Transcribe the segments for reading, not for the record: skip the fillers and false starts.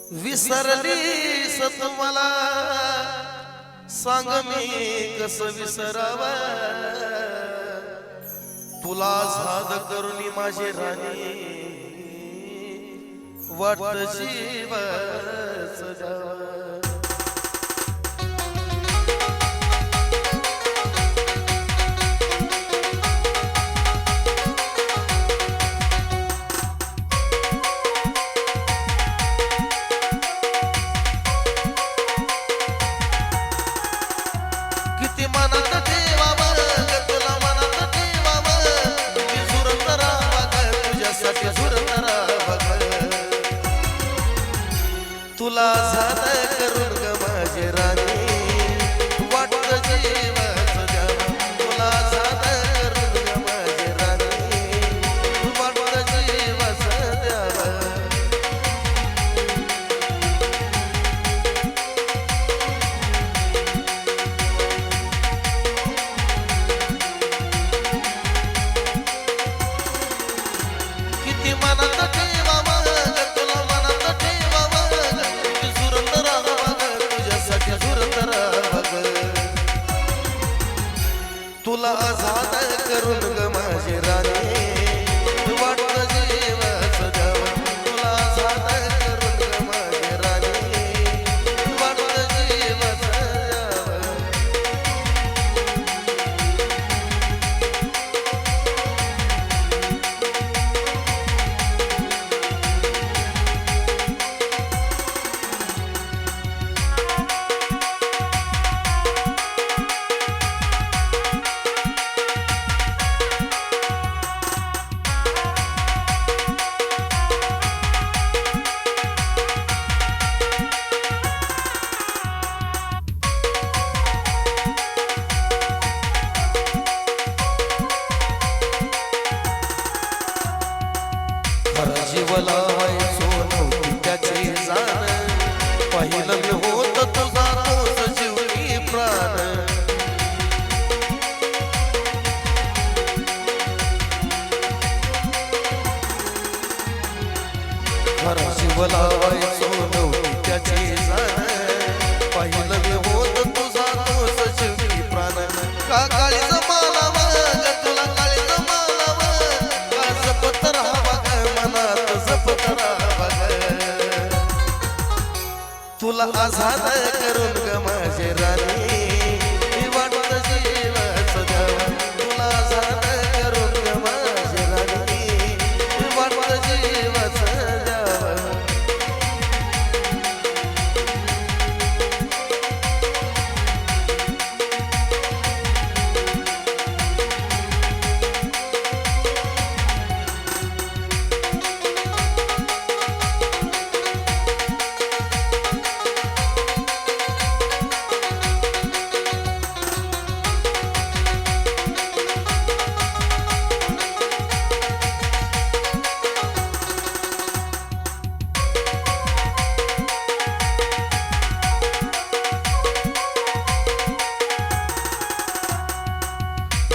विसरलीस तू मला सांग मी कस विसराव तुला साध करून माझी राणी वाटत जीव सजाव तुला साध करून ग माझी राणी वाटत जीव सजाव तुला साध करून ग माझी राणी वाटत जीव सजाव किती मनात ठेवाव तुला मनात ठेवाव तुला आझाद करून ग माझी राणी वाटत जीव सजाव तुला आझाद करून ग माझी राणी वाटत जीव सजाव जीव लावायचो नव्हती त्याची जाण पहिलं मी होत तुझा तोच जीवनी प्राण खरा जीव लावायचो नव्हती त्याची जाण पहिलं मी होत तुझा तोच जीवनी प्राण का काळीच मालाव तुला काळीच मालाव का जपत राहावा तुला आझाद करून ग माझी राणी वाटत जीव सजाव तुला आझाद करून ग माझी राणी वाटत जीव सजाव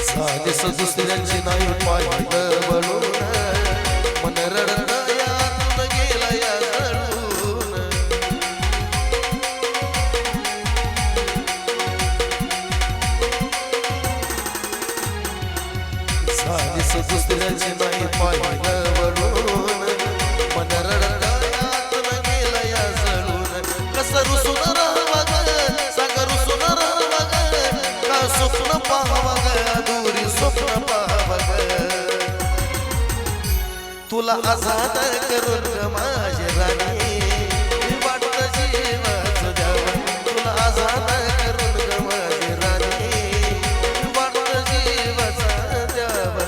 झालीस दुसऱ्यांची नाही पाहिलं बनून मन रडत यातून गेला या जळून झालीस दुसऱ्यांची नाही पाहिलं बनून मन रडत यातून गेला या जळून कसं रुसून राहावा ग सांग रुसून राहावा ग का स्वप्न पाहावा ग स्वप्न पाहाव तुला आझाद करून ग माझी राणी वाटत जीव सजाव तुला आझाद करून ग माझी राणी वाटत जीव सजाव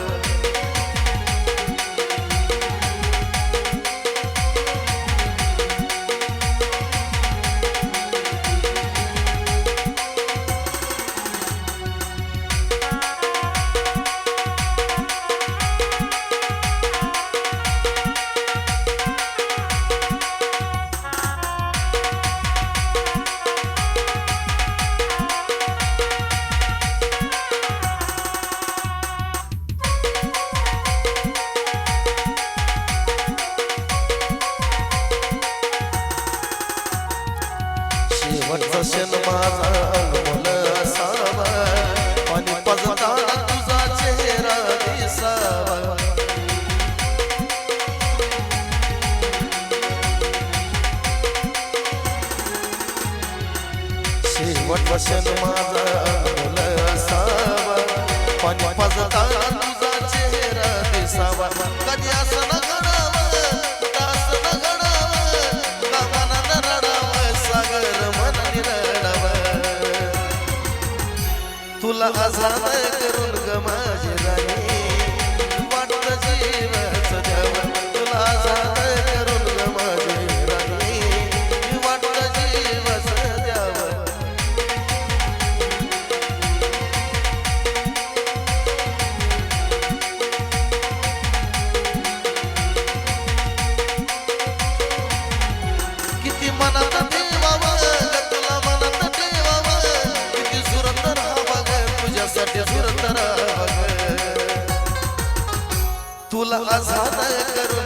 शेवटचा क्षण माझा अनमोल असावा पाणी पाजताना तुझा चेहरा दिसावा शेवटचा क्षण माझा अनमोल असावा पाणी पाजताना तुझा चेहरा दिसावा कधी असं न घडावं असं न घडावं गावानं रडावं सागर मन रडावं तुला आझाद करून ग माझी राणी वाटतं जीवच द्यावं तुला आझाद करून ग माझी राणी वाटतं जीवच द्यावं किती मनात ठेवावं तुला मनात ठेवावं किती सुरत राहावं तुझ्यासाठी सुरत राहावं तुला आझाद करून